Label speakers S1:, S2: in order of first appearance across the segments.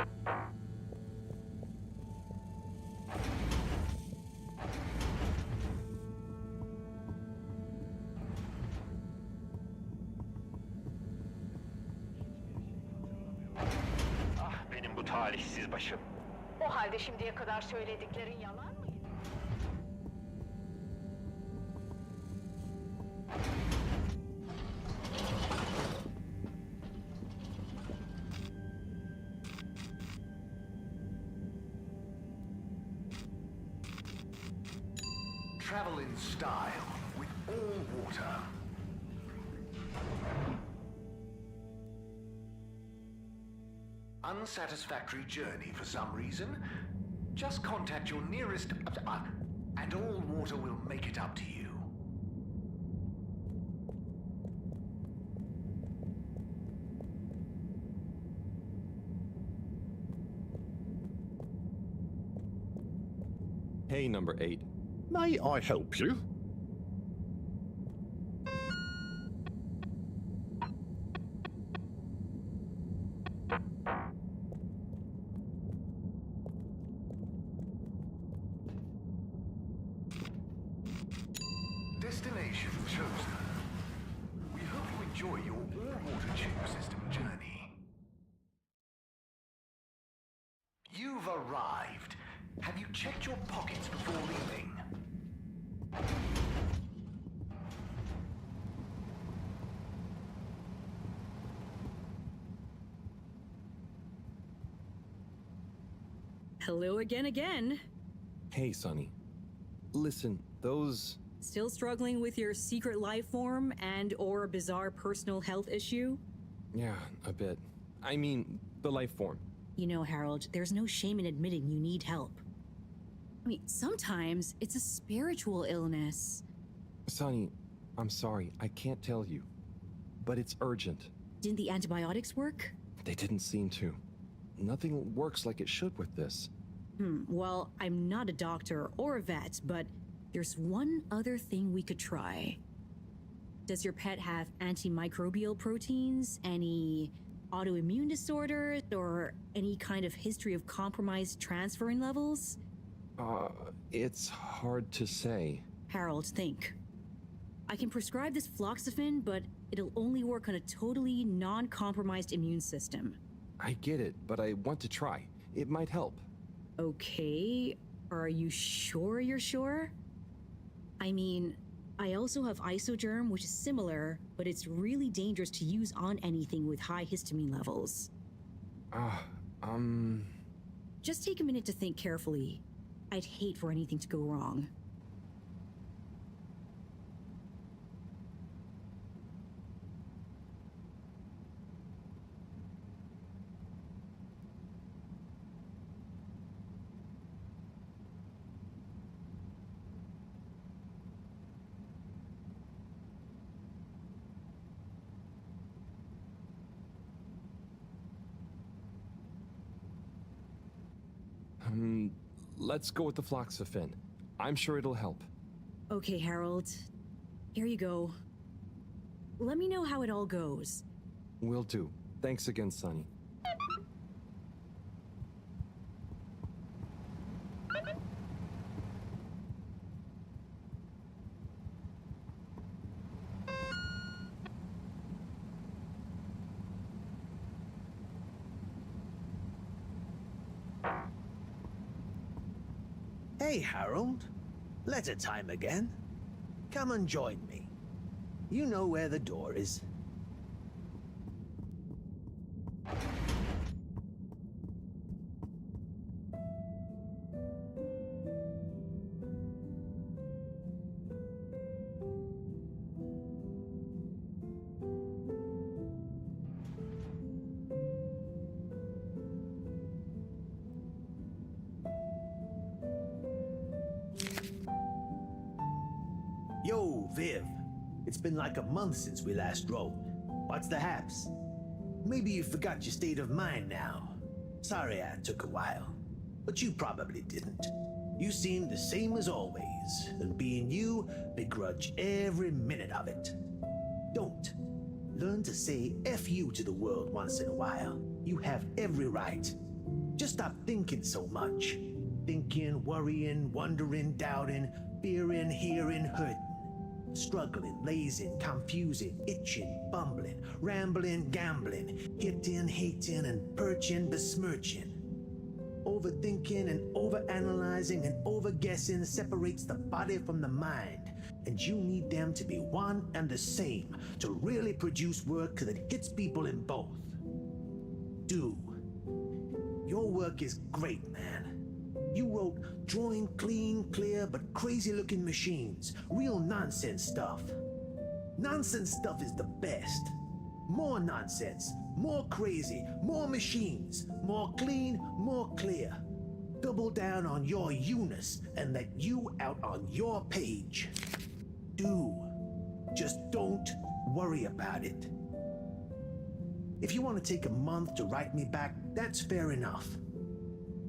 S1: Ah, benim bu talihsiz başım.
S2: O halde şimdiye kadar söylediklerin yalan mıydı?
S3: Travel in style with all water. Unsatisfactory journey for some reason? Just contact your nearest... and all water will make it up to you.
S4: Hey, number 8.
S5: May I help you?
S3: Destination chosen. We hope you enjoy your all-water tube system journey. You've arrived. Have you checked your pockets before leaving?
S6: Hello again.
S4: Hey, Sonny. Listen, those...
S6: Still struggling with your secret life form and or bizarre personal health issue?
S4: Yeah, a bit. I mean, the life form.
S6: You know, Harold, there's no shame in admitting you need help. I mean, sometimes it's a spiritual illness.
S4: Sonny, I'm sorry, I can't tell you. But it's urgent.
S6: Didn't the antibiotics work?
S4: They didn't seem to. Nothing works like it should with this.
S6: Well, I'm not a doctor or a vet, but there's one other thing we could try. Does your pet have antimicrobial proteins, any autoimmune disorders, or any kind of history of compromised transferrin levels?
S4: It's hard to say.
S6: Harold, think. I can prescribe this floxifene, but it'll only work on a totally non-compromised immune system.
S4: I get it, but I want to try. It might help.
S6: Okay, are you sure you're sure? I mean, I also have isogerm, which is similar, but it's really dangerous to use on anything with high histamine levels. Just take a minute to think carefully. I'd hate for anything to go wrong.
S4: Let's go with the floxifene. I'm sure it'll help.
S6: Okay, Harold. Here you go. Let me know how it all goes.
S4: Will do. Thanks again, Sonny.
S7: Hey, Harold. Letter time again. Come and join me. You know where the door is. Yo, Viv. It's been like a month since we last rode. What's the haps? Maybe you forgot your state of mind now. Sorry I took a while, but you probably didn't. You seem the same as always, and being you, begrudge every minute of it. Don't. Learn to say F you to the world once in a while. You have every right. Just stop thinking so much. Thinking, worrying, wondering, doubting, fearing, hearing, hurting. Struggling, lazing, confusing, itching, bumbling, rambling, gambling, hitting, hating, and perching, besmirching. Overthinking and overanalyzing and overguessing separates the body from the mind, and you need them to be one and the same to really produce work that hits people in both. Do. Your work is great, man. You wrote drawing clean, clear, but crazy-looking machines. Real nonsense stuff. Nonsense stuff is the best. More nonsense, more crazy, more machines, more clean, more clear. Double down on your you-ness and let you out on your page. Do. Just don't worry about it. If you want to take a month to write me back, that's fair enough.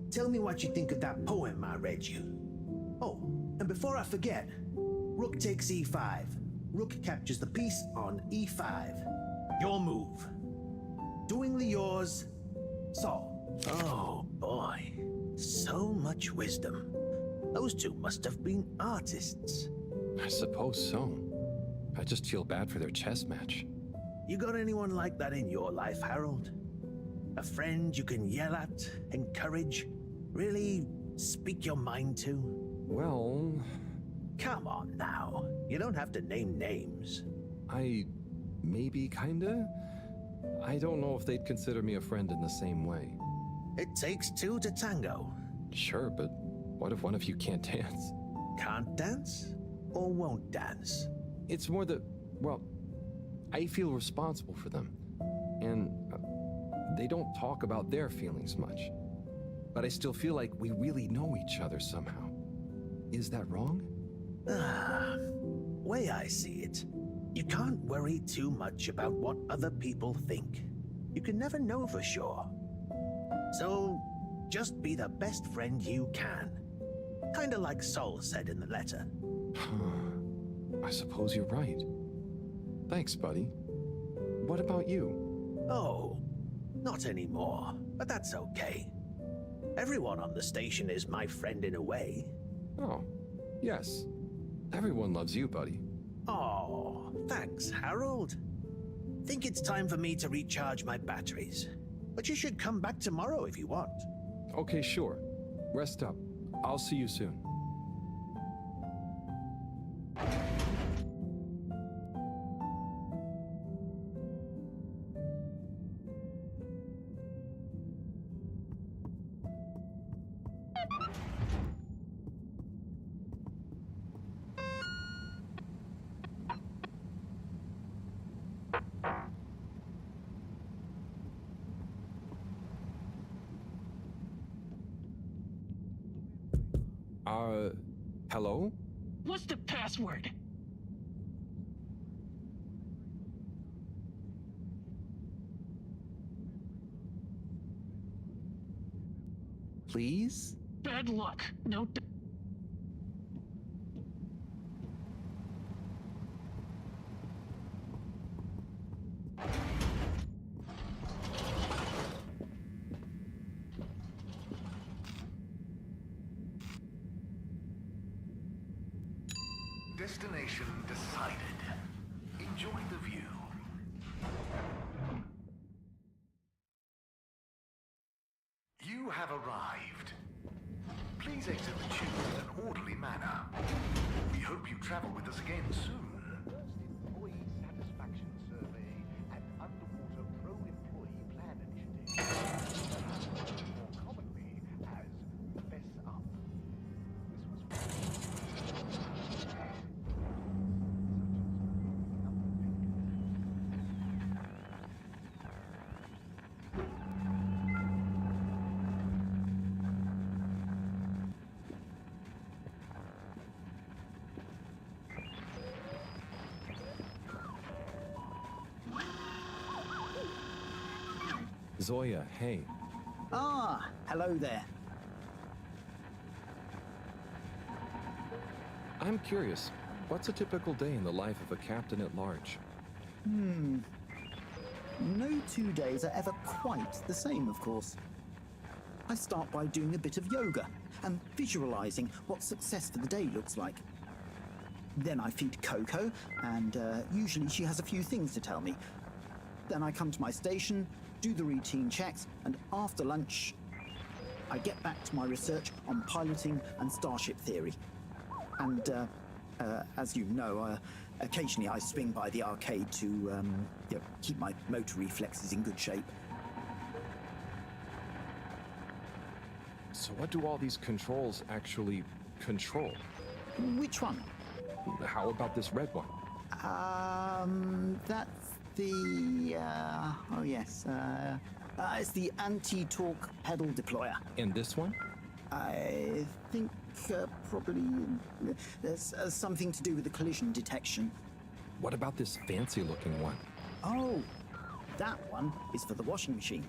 S7: Tell me what you think of that poem I read you. Oh, and before I forget, rook takes e5. Rook captures the piece on e5. Your move. Doingly yours, Saul. Oh boy, so much wisdom. Those two must have been artists.
S4: I suppose so. I just feel bad for their chess match.
S7: You got anyone like that in your life, Harold? A friend you can yell at, encourage, really speak your mind to?
S4: Well,
S7: Come on now. You don't have to name names.
S4: maybe kinda? I don't know if they'd consider me a friend in the same way.
S7: It takes two to tango.
S4: Sure, but what if one of you can't dance?
S7: Can't dance or won't dance?
S4: It's more that, well, I feel responsible for them. And they don't talk about their feelings much. But I still feel like we really know each other somehow. Is that wrong?
S7: Way I see it, you can't worry too much about what other people think. You can never know for sure. So, just be the best friend you can. Kinda like Sol said in the letter.
S4: I suppose you're right. Thanks, buddy. What about you?
S7: Oh, not anymore, but that's okay. Everyone on the station is my friend in a way.
S4: Oh, yes. Everyone loves you, buddy.
S7: Oh, thanks, Harold. Think it's time for me to recharge my batteries. But you should come back tomorrow if you want.
S4: Okay, sure. Rest up. I'll see you soon. Hello?
S8: What's the password?
S4: Please?
S8: Bad luck. No.
S3: Destination decided. Enjoy the view. You have arrived. Please exit the tube in an orderly manner. We hope you travel with us again soon. First employee satisfaction survey and underwater pro-employee plan initiative. More commonly as Fess Up.
S4: Zoya, hey.
S9: Ah, hello there.
S4: I'm curious, what's a typical day in the life of a captain at large?
S9: No 2 days are ever quite the same, of course. I start by doing a bit of yoga and visualizing what success for the day looks like. Then I feed Coco, and usually she has a few things to tell me. Then I come to my station, do the routine checks, and after lunch, I get back to my research on piloting and starship theory. And as you know, occasionally I swing by the arcade to keep my motor reflexes in good shape.
S4: So what do all these controls actually control?
S9: Which one?
S4: How about this red one?
S9: That's the... oh yes, it's the anti-torque pedal deployer.
S4: And this one?
S9: I think probably there's something to do with the collision detection.
S4: What about this fancy-looking one?
S9: Oh, that one is for the washing machine.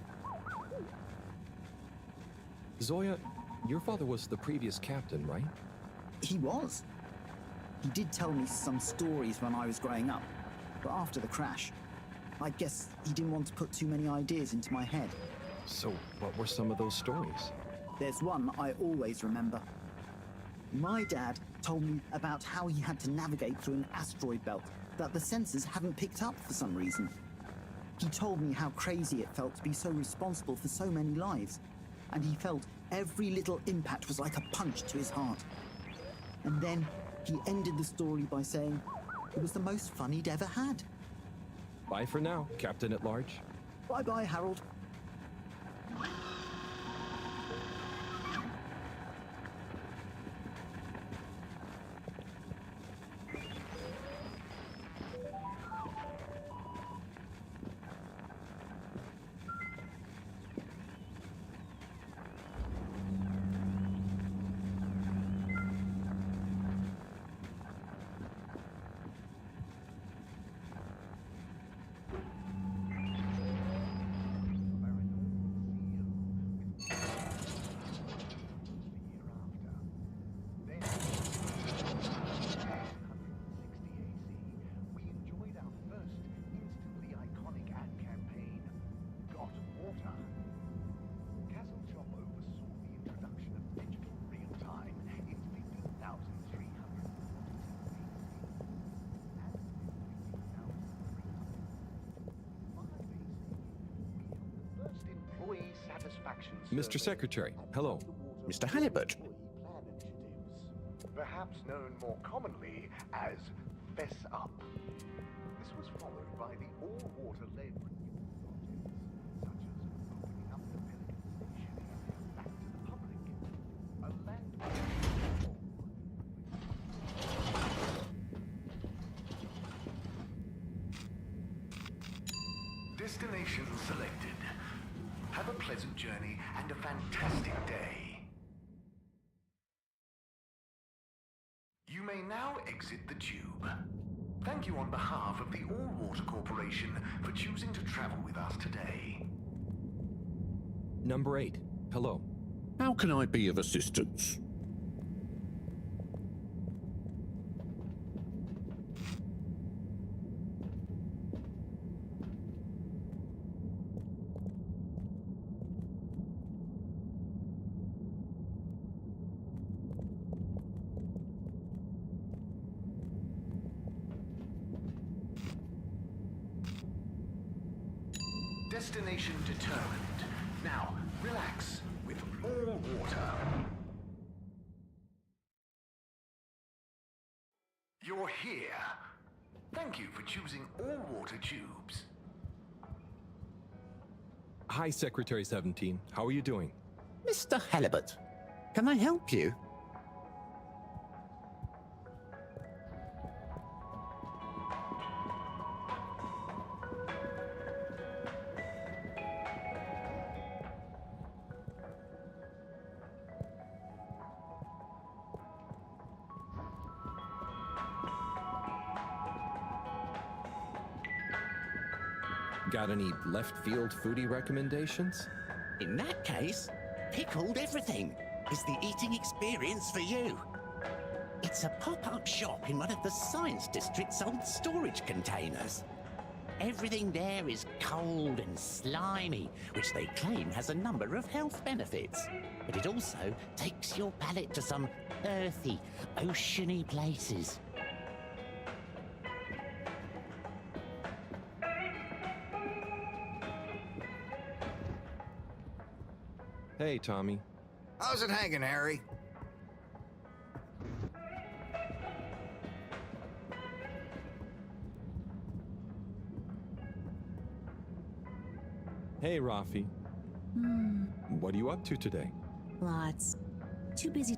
S4: Zoya, your father was the previous captain, right?
S9: He was. He did tell me some stories when I was growing up, but after the crash, I guess he didn't want to put too many ideas into my head.
S4: So what were some of those stories?
S9: There's one I always remember. My dad told me about how he had to navigate through an asteroid belt that the sensors hadn't picked up for some reason. He told me how crazy it felt to be so responsible for so many lives, and he felt every little impact was like a punch to his heart. And then he ended the story by saying it was the most fun he'd ever had.
S4: Bye for now, Captain at Large.
S9: Bye-bye, Harold.
S4: Mr. Secretary, hello.
S5: Mr. Halibut.
S3: Perhaps known more commonly as Fess Up. This was followed by the all-water-led renewal projects, such as opening up the Pelican Station and a landmark. Destination selected. Have a pleasant journey and a fantastic day. You may now exit the tube. Thank you on behalf of the All-Water Corporation for choosing to travel with us today.
S4: Number 8, hello.
S5: How can I be of assistance?
S3: Destination determined. Now, relax with more water. You're here. Thank you for choosing all-water tubes.
S4: Hi, Secretary 17. How are you doing?
S5: Mr. Halibut, can I help you?
S4: Got any left field foodie recommendations?
S10: In that case, Pickled Everything is the eating experience for you. It's a pop-up shop in one of the Science District's old storage containers. Everything there is cold and slimy, which they claim has a number of health benefits. But it also takes your palate to some earthy, oceany places.
S4: Hey, Tommy.
S11: How's it hanging, Harry?
S4: Hey, Rafi. What are you up to today?
S6: Lots. Too busy.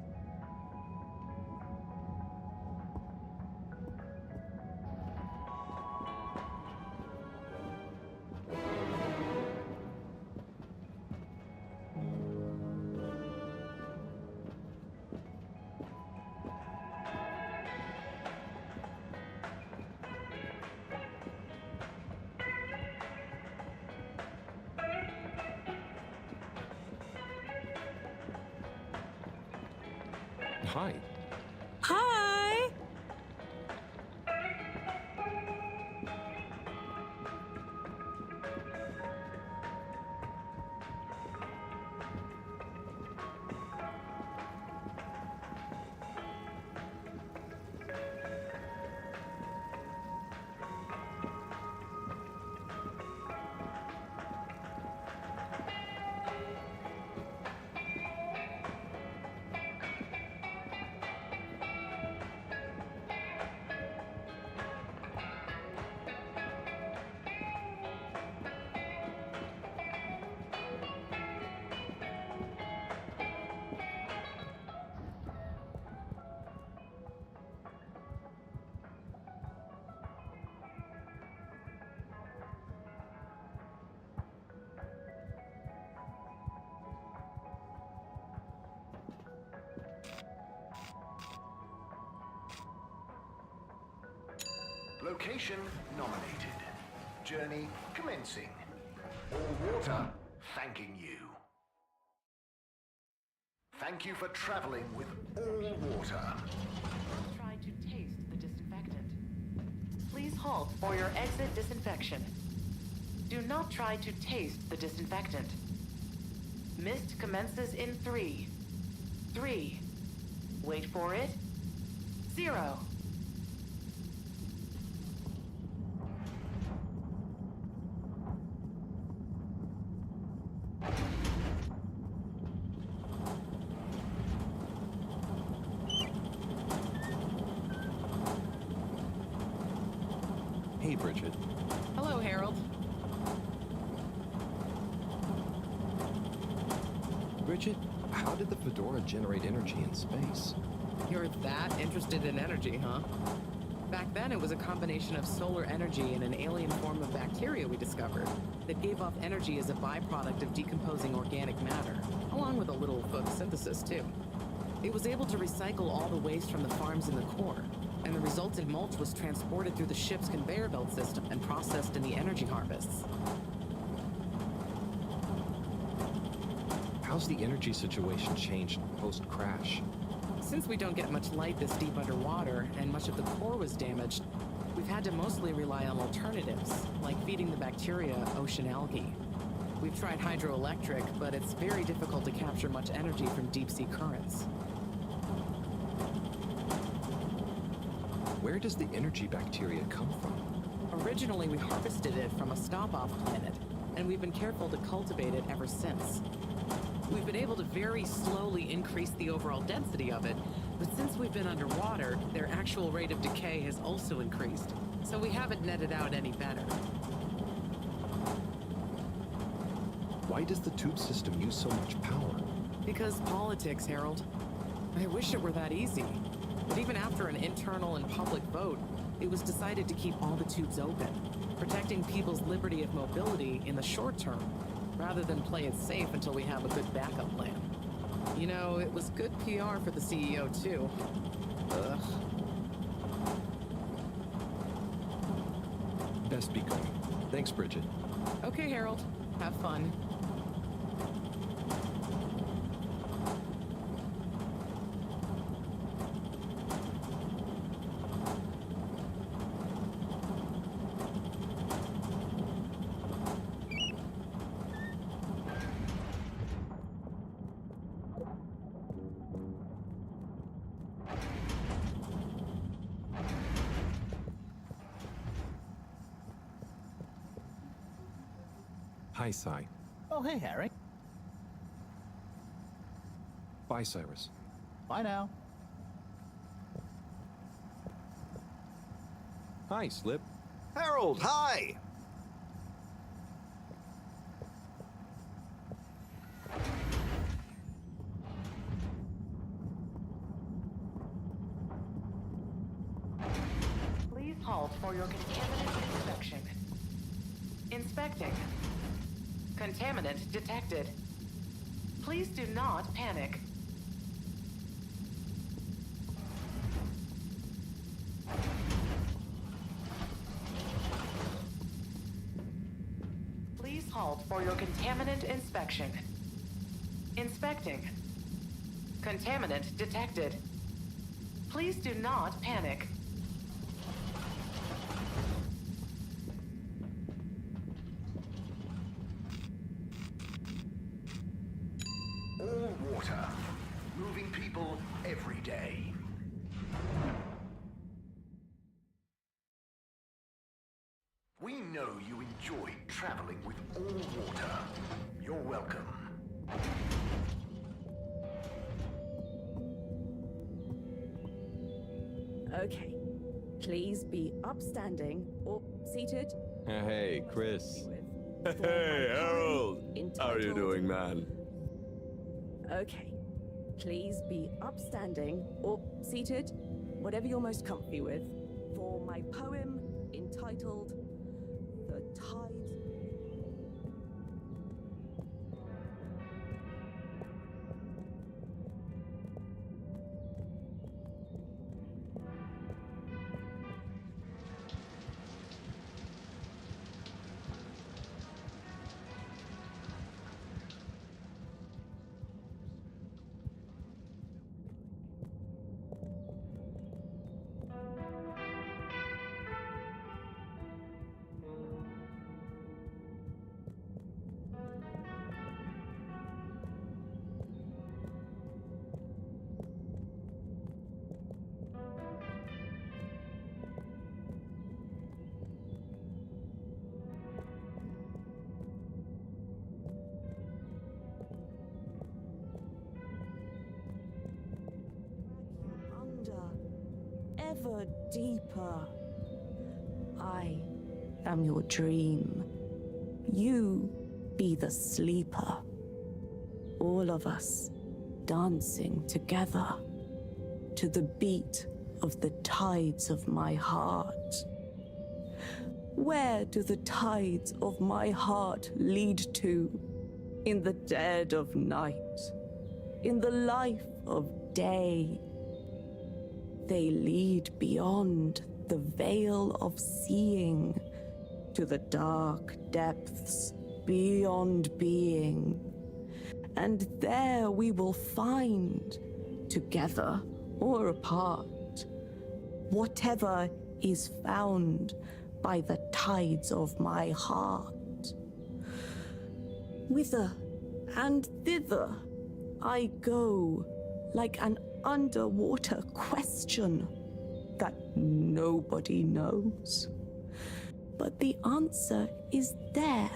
S4: Hi.
S6: Hi!
S3: Location nominated. Journey commencing. All water thanking you. Thank you for traveling with all water.
S2: Try to taste the disinfectant. Please halt for your exit disinfection. Do not try to taste the disinfectant. Mist commences in 3. 3. Wait for it. 0.
S4: Hey, Bridget.
S12: Hello, Harold.
S4: Bridget, how did the Fedora generate energy in space?
S12: You're that interested in energy, huh? Back then, it was a combination of solar energy and an alien form of bacteria we discovered that gave off energy as a byproduct of decomposing organic matter, along with a little photosynthesis, too. It was able to recycle all the waste from the farms in the core, and the resultant mulch was transported through the ship's conveyor belt system and processed in the energy harvests.
S4: How's the energy situation changed post-crash?
S12: Since we don't get much light this deep underwater, and much of the core was damaged, we've had to mostly rely on alternatives, like feeding the bacteria ocean algae. We've tried hydroelectric, but it's very difficult to capture much energy from deep-sea currents.
S4: Where does the energy bacteria come from?
S12: Originally, we harvested it from a stop-off planet, and we've been careful to cultivate it ever since. We've been able to very slowly increase the overall density of it, but since we've been underwater, their actual rate of decay has also increased, so we haven't netted out any better.
S4: Why does the tube system use so much power?
S12: Because politics, Harold. I wish it were that easy. But even after an internal and public vote, it was decided to keep all the tubes open, protecting people's liberty of mobility in the short term, rather than play it safe until we have a good backup plan. You know, it was good PR for the CEO, too. Ugh.
S4: Best be going. Thanks, Bridget.
S12: Okay, Harold. Have fun.
S4: Hi, Sai.
S13: Oh, hey, Harry.
S4: Bye, Cyrus.
S13: Bye now.
S4: Hi, Slip.
S11: Harold, hi!
S2: Please halt for your contaminant inspection. Inspecting. Contaminant detected. Please do not panic. Please halt for your contaminant inspection. Inspecting. Contaminant detected. Please do not panic.
S3: All water. Moving people every day. We know you enjoy traveling with all water. You're welcome.
S14: Okay. Please be upstanding or seated.
S4: Hey, Chris.
S14: Hey, Harold.
S4: How are you doing, man?
S14: Okay. Please be upstanding or seated, whatever you're most comfy with, for my poem entitled The Tides. Ever deeper. I am your dream. You be the sleeper. All of us dancing together to the beat of the tides of my heart. Where do the tides of my heart lead to? In the dead of night, in the life of day. They lead beyond the veil of seeing to the dark depths beyond being. And there we will find, together or apart, whatever is found by the tides of my heart. Whither and thither I go like an underwater question that nobody knows. But the answer is there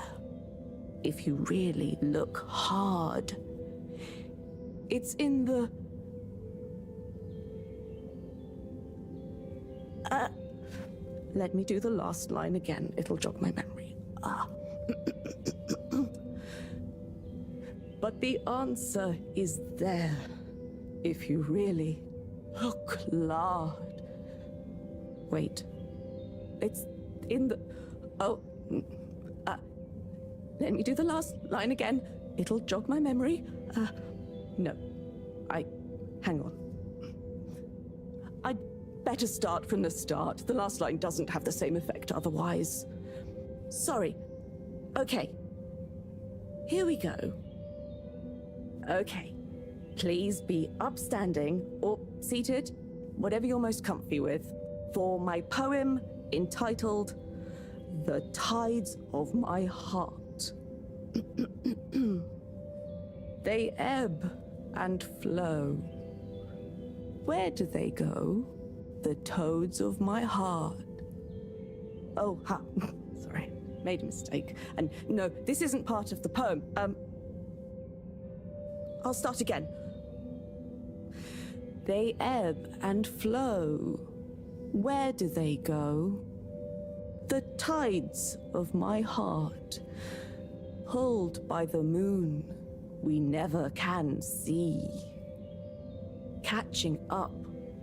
S14: if you really look hard. It's in the... let me do the last line again. It'll jog my memory. But the answer is there if you really look hard. Wait. It's in the... Oh. Let me do the last line again. It'll jog my memory. No. Hang on. I'd better start from the start. The last line doesn't have the same effect otherwise. Sorry. Okay. Here we go. Okay. Please be upstanding or seated, whatever you're most comfy with, for my poem entitled The Tides of My Heart. They ebb and flow. Where do they go? The toads of my heart. Oh, sorry. made a mistake. And no, this isn't part of the poem. I'll start again. They ebb and flow. Where do they go? The tides of my heart, pulled by the moon, we never can see, catching up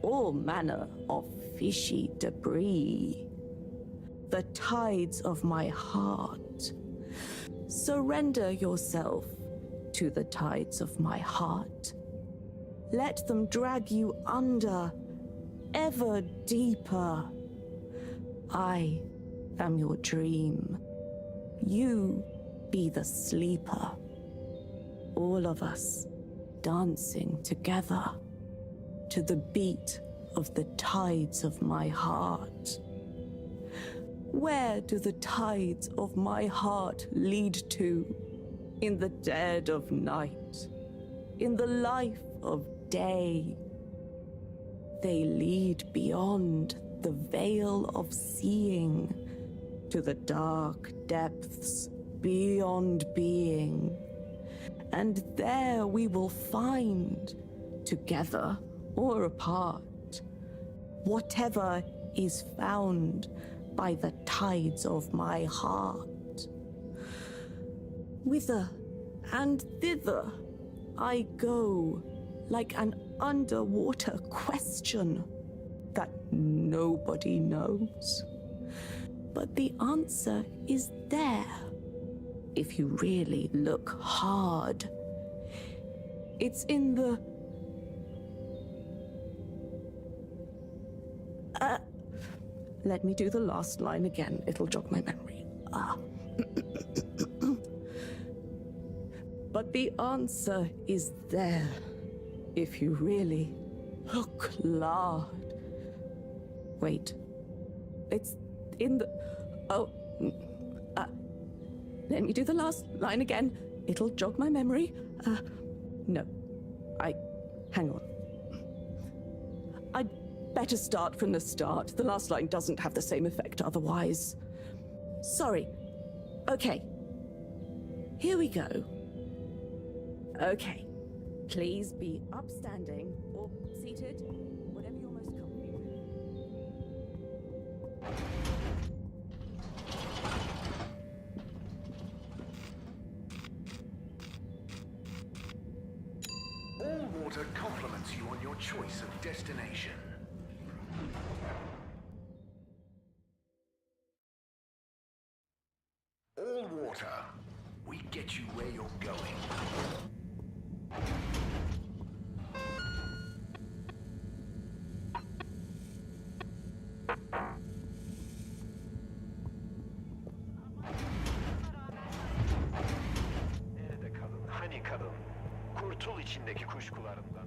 S14: all manner of fishy debris. The tides of my heart. Surrender yourself to the tides of my heart. Let them drag you under, ever deeper. I am your dream. You be the sleeper. All of us dancing together to the beat of the tides of my heart. Where do the tides of my heart lead to? In the dead of night, in the life of day. They lead beyond the veil of seeing to the dark depths beyond being. And there we will find, together or apart, whatever is found by the tides of my heart. Whither and thither I go, like an underwater question that nobody knows. But the answer is there, if you really look hard. It's in the... let me do the last line again. It'll jog my memory. But the answer is there, if you really look hard. Wait. It's in the... Oh. Let me do the last line again. It'll jog my memory. No. Hang on. I'd better start from the start. The last line doesn't have the same effect otherwise. Sorry. Okay. Here we go. Okay. Please be upstanding or seated, whatever you're most comfortable with.
S3: All water compliments you on your choice of destination. All water, we get you where you're going.
S1: Nerede kadın? Hani kadın? Kurtul içindeki kuşkularından.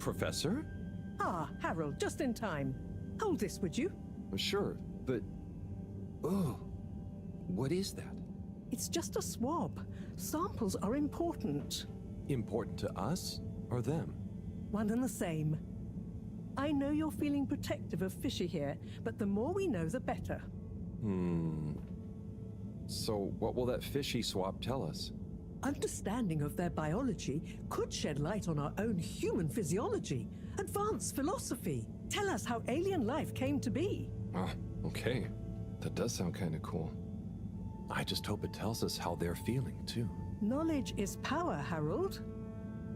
S4: Professor?
S15: Ah, Harold, just in time. Hold this, would you?
S4: Sure, but... Oh, what is that?
S15: It's just a swab. Samples are important.
S4: Important to us or them?
S15: One and the same. I know you're feeling protective of Fishy here, but the more we know, the better.
S4: So what will that fishy swab tell us?
S15: Understanding of their biology could shed light on our own human physiology, advance philosophy, tell us how alien life came to be.
S4: Okay. That does sound kind of cool. I just hope it tells us how they're feeling, too.
S15: Knowledge is power, Harold.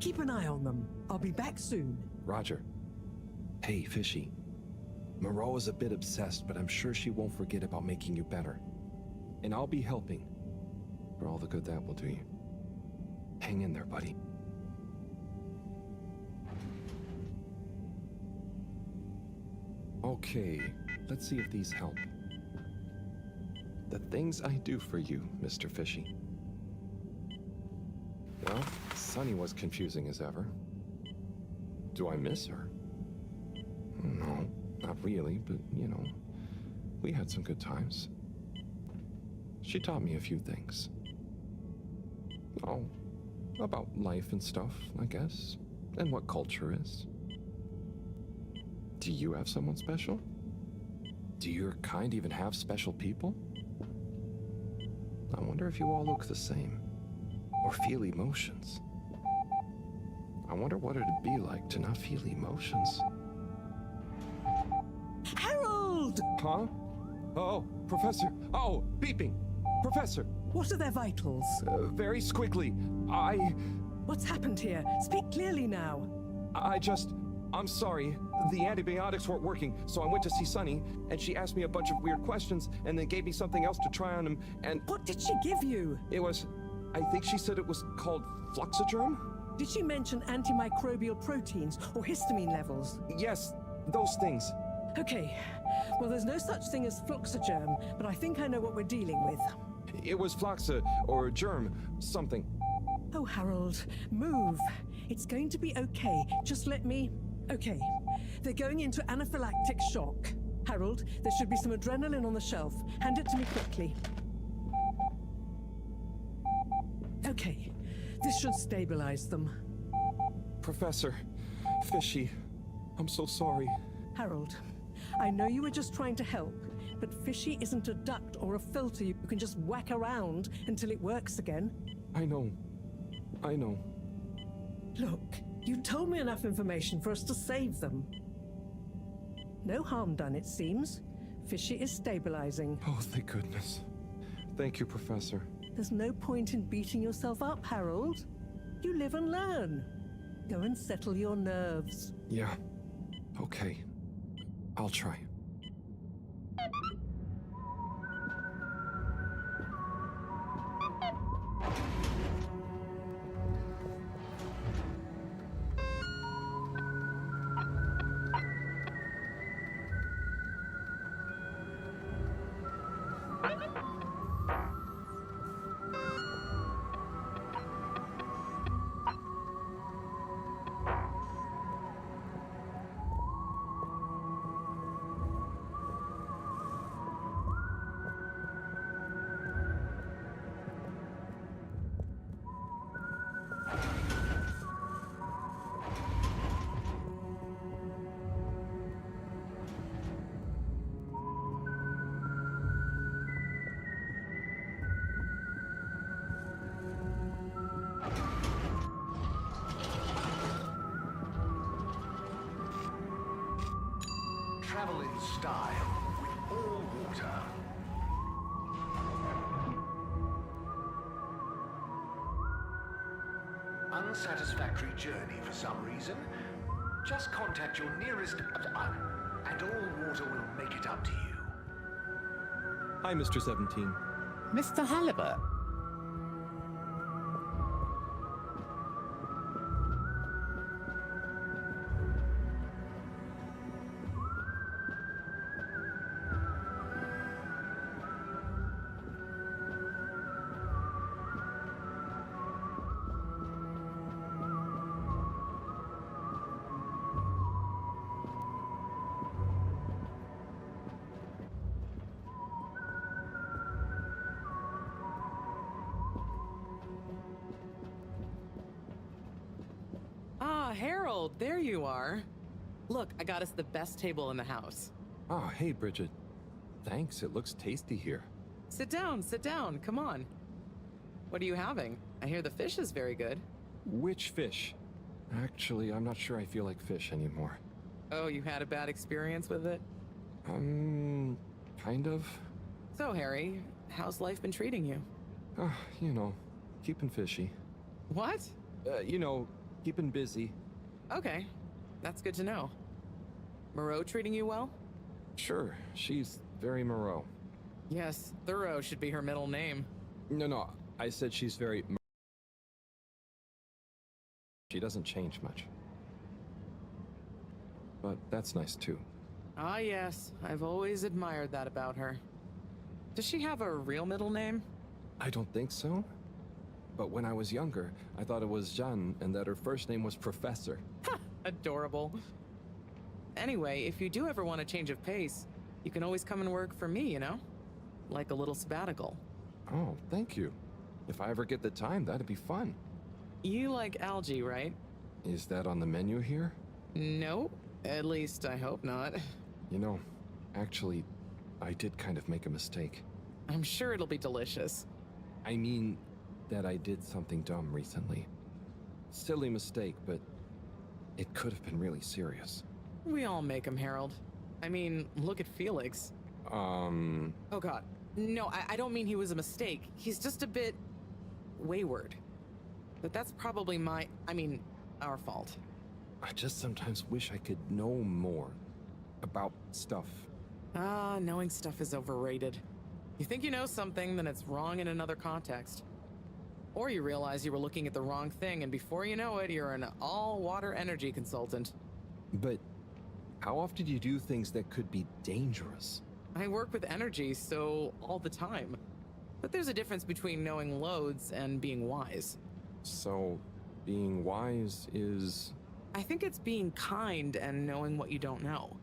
S15: Keep an eye on them. I'll be back soon.
S4: Roger. Hey, Fishy. Moreau is a bit obsessed, but I'm sure she won't forget about making you better. And I'll be helping. For all the good that will do you. Hang in there, buddy. Okay, let's see if these help. The things I do for you, Mr. Fishy. Well, Sunny was confusing as ever. Do I miss her? No, not really, but, you know, we had some good times. She taught me a few things. Oh, about life and stuff, I guess, and what culture is. Do you have someone special? Do your kind even have special people? I wonder if you all look the same, or feel emotions. I wonder what it'd be like to not feel emotions.
S15: Harold!
S4: Huh? Oh, Professor. Oh, beeping. Professor.
S15: What are their vitals?
S4: Very squiggly.
S15: What's happened here? Speak clearly now.
S4: I'm sorry. The antibiotics weren't working, so I went to see Sunny, and she asked me a bunch of weird questions, and then gave me something else to try on him, and...
S15: What did she give you?
S4: It was... I think she said it was called Fluxogerm?
S15: Did she mention antimicrobial proteins or histamine levels?
S4: Yes, those things.
S15: Okay. Well, there's no such thing as Fluxogerm, but I think I know what we're dealing with.
S4: It was Floxa, or germ, something.
S15: Oh, Harold, move. It's going to be okay. Just let me... Okay. They're going into anaphylactic shock. Harold, there should be some adrenaline on the shelf. Hand it to me quickly. Okay. This should stabilize them.
S4: Professor, Fishy, I'm so sorry.
S15: Harold, I know you were just trying to help, but Fishy isn't a duct or a filter you can just whack around until it works again.
S4: I know.
S15: Look, you told me enough information for us to save them. No harm done, it seems. Fishy is stabilizing.
S4: Oh, thank goodness. Thank you, Professor.
S15: There's no point in beating yourself up, Harold. You live and learn. Go and settle your nerves.
S4: Yeah. Okay. I'll try.
S3: Travel in style with all water. Unsatisfactory journey for some reason? Just contact your nearest and all water will make it up to you.
S4: Hi, Mr. 17.
S10: Mr. Halibut.
S12: Harold, there you are. Look, I got us the best table in the house.
S4: Oh, hey, Bridget. Thanks, it looks tasty here.
S12: Sit down, come on. What are you having? I hear the fish is very good.
S4: Which fish? Actually, I'm not sure I feel like fish anymore.
S12: Oh, you had a bad experience with it?
S4: Kind of.
S12: So, Harry, how's life been treating you?
S4: You know, keeping fishy.
S12: What?
S4: You know, keeping busy.
S12: Okay, that's good to know. Moreau treating you well?
S4: Sure, she's very Moreau.
S12: Yes, Thorough should be her middle name.
S4: No, I said she's very... She doesn't change much. But that's nice too.
S12: Ah yes, I've always admired that about her. Does she have a real middle name?
S4: I don't think so. But when I was younger, I thought it was Jeanne and that her first name was Professor.
S12: Adorable. Anyway, if you do ever want a change of pace, you can always come and work for me, you know? Like a little sabbatical.
S4: Oh, thank you. If I ever get the time, that'd be fun.
S12: You like algae, right?
S4: Is that on the menu here?
S12: No, at least I hope not.
S4: You know, actually, I did kind of make a mistake.
S12: I'm sure it'll be delicious.
S4: I mean that I did something dumb recently. Silly mistake, but it could have been really serious.
S12: We all make them, Harold. I mean, look at Felix. Oh god. No, I don't mean he was a mistake. He's just a bit wayward. But that's probably our fault.
S4: I just sometimes wish I could know more about stuff.
S12: Knowing stuff is overrated. You think you know something, then it's wrong in another context. Or you realize you were looking at the wrong thing, and before you know it, you're an all-water energy consultant.
S4: But how often do you do things that could be dangerous?
S12: I work with energy, so all the time. But there's a difference between knowing loads and being wise.
S4: So, being wise is...
S12: I think it's being kind and knowing what you don't know.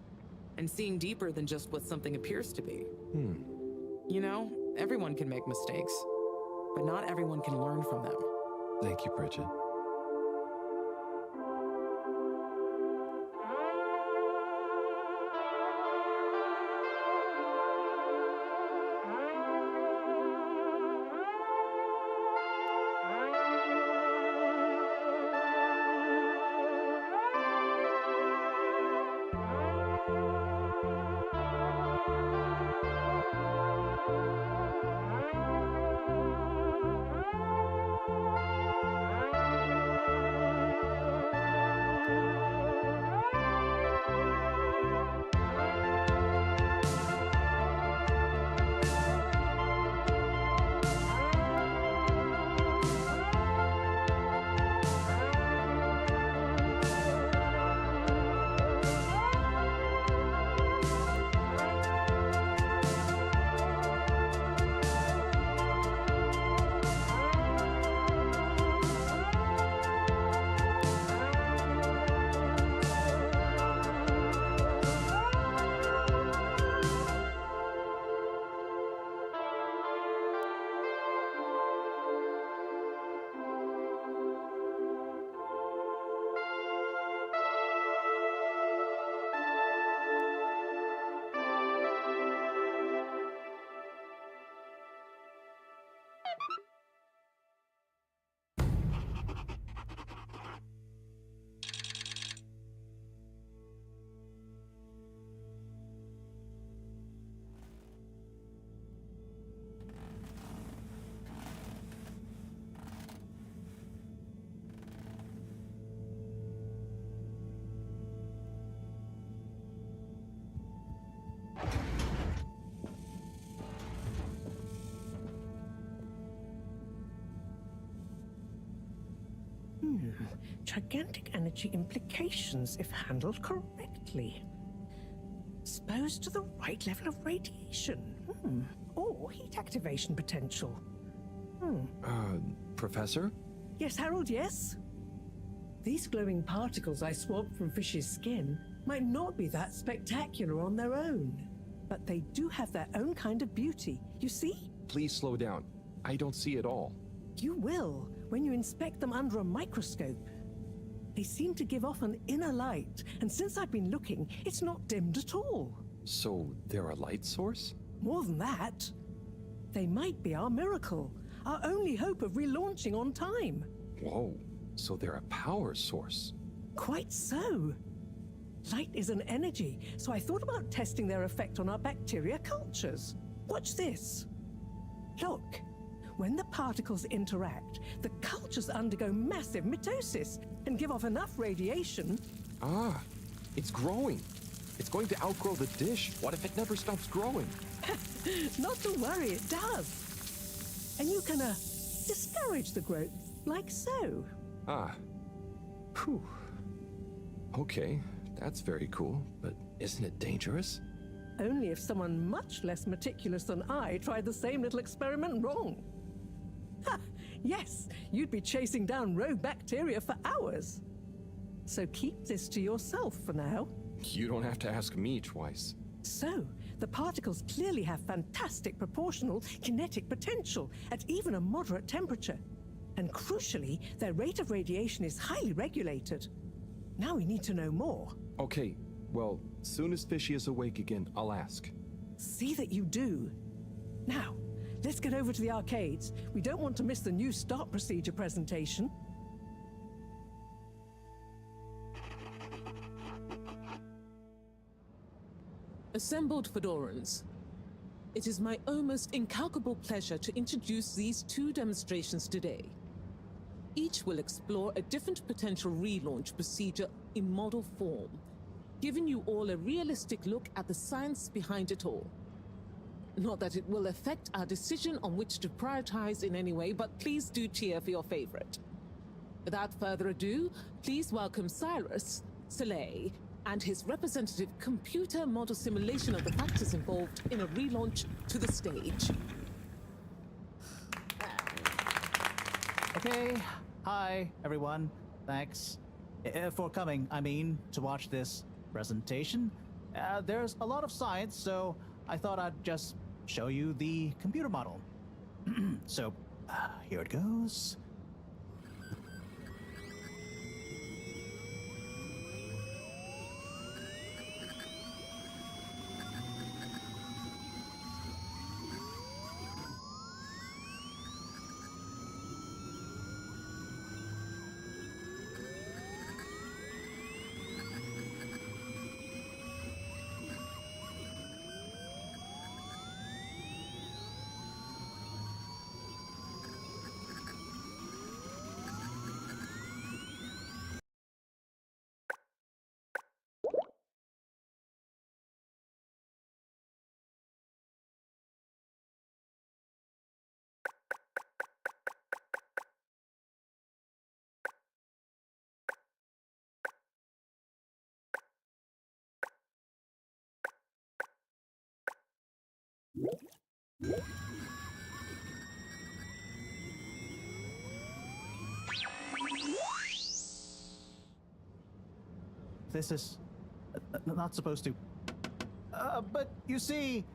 S12: And seeing deeper than just what something appears to be. You know, everyone can make mistakes. But not everyone can learn from them.
S4: Thank you, Bridget.
S15: Gigantic energy implications if handled correctly. Exposed to the right level of radiation. Or heat activation potential.
S4: Professor?
S15: Yes, Harold, yes? These glowing particles I swabbed from fish's skin might not be that spectacular on their own. But they do have their own kind of beauty, you see?
S4: Please slow down. I don't see it all.
S15: You will when you inspect them under a microscope. They seem to give off an inner light, and since I've been looking, it's not dimmed at all.
S4: So they're a light source?
S15: More than that, they might be our miracle, our only hope of relaunching on time.
S4: Whoa, so they're a power source.
S15: Quite so. Light is an energy, so I thought about testing their effect on our bacteria cultures. Watch this. Look, when the particles interact, the cultures undergo massive mitosis and give off enough radiation.
S4: It's growing. It's going to outgrow the dish. What if it never stops growing?
S15: Not to worry, it does. And you can, discourage the growth, like so.
S4: Phew. Okay, that's very cool, but isn't it dangerous?
S15: Only if someone much less meticulous than I tried the same little experiment wrong. Ha! Yes, you'd be chasing down rogue bacteria for hours. So keep this to yourself for now.
S4: You don't have to ask me twice.
S15: So, the particles clearly have fantastic proportional kinetic potential at even a moderate temperature. And crucially, their rate of radiation is highly regulated. Now we need to know more.
S4: Okay, well, soon as Fishy is awake again, I'll ask.
S15: See that you do. Now, let's get over to the arcades. We don't want to miss the new start procedure presentation.
S16: Assembled Fedorans, it is my almost incalculable pleasure to introduce these two demonstrations today. Each will explore a different potential relaunch procedure in model form, giving you all a realistic look at the science behind it all. Not that it will affect our decision on which to prioritize in any way, but please do cheer for your favorite. Without further ado, please welcome Cyrus, Soleil, and his representative computer model simulation of the factors involved in a relaunch to the stage.
S13: Okay, hi everyone. Thanks for coming, to watch this presentation. There's a lot of science, so I thought I'd just show you the computer model. So, here it goes. This is not supposed to. But you see,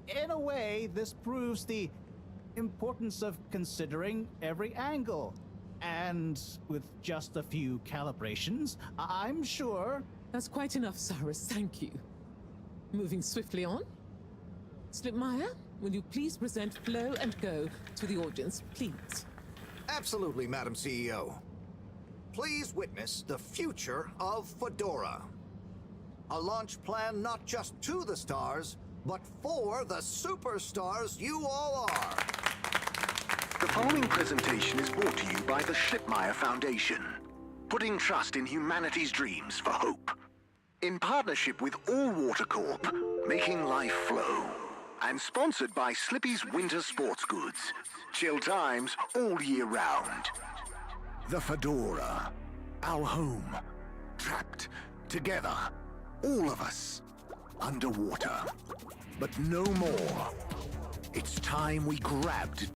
S13: in a way, this proves the importance of considering every angle. And with just a few calibrations, I'm sure...
S16: That's quite enough, Cyrus. Thank you. Moving swiftly on. Slipmeyer, will you please present Flow and Go to the audience, please?
S11: Absolutely, Madam CEO. Please witness the future of Fedora. A launch plan not just to the stars, but for the superstars you all are.
S3: The following presentation is brought to you by the Slipmeyer Foundation, putting trust in humanity's dreams for hope. In partnership with All Water Corp, making life flow. And sponsored by Slippy's Winter Sports Goods. Chill times all year round. The Fedora. Our home. Trapped. Together. All of us. Underwater. But no more. It's time we grabbed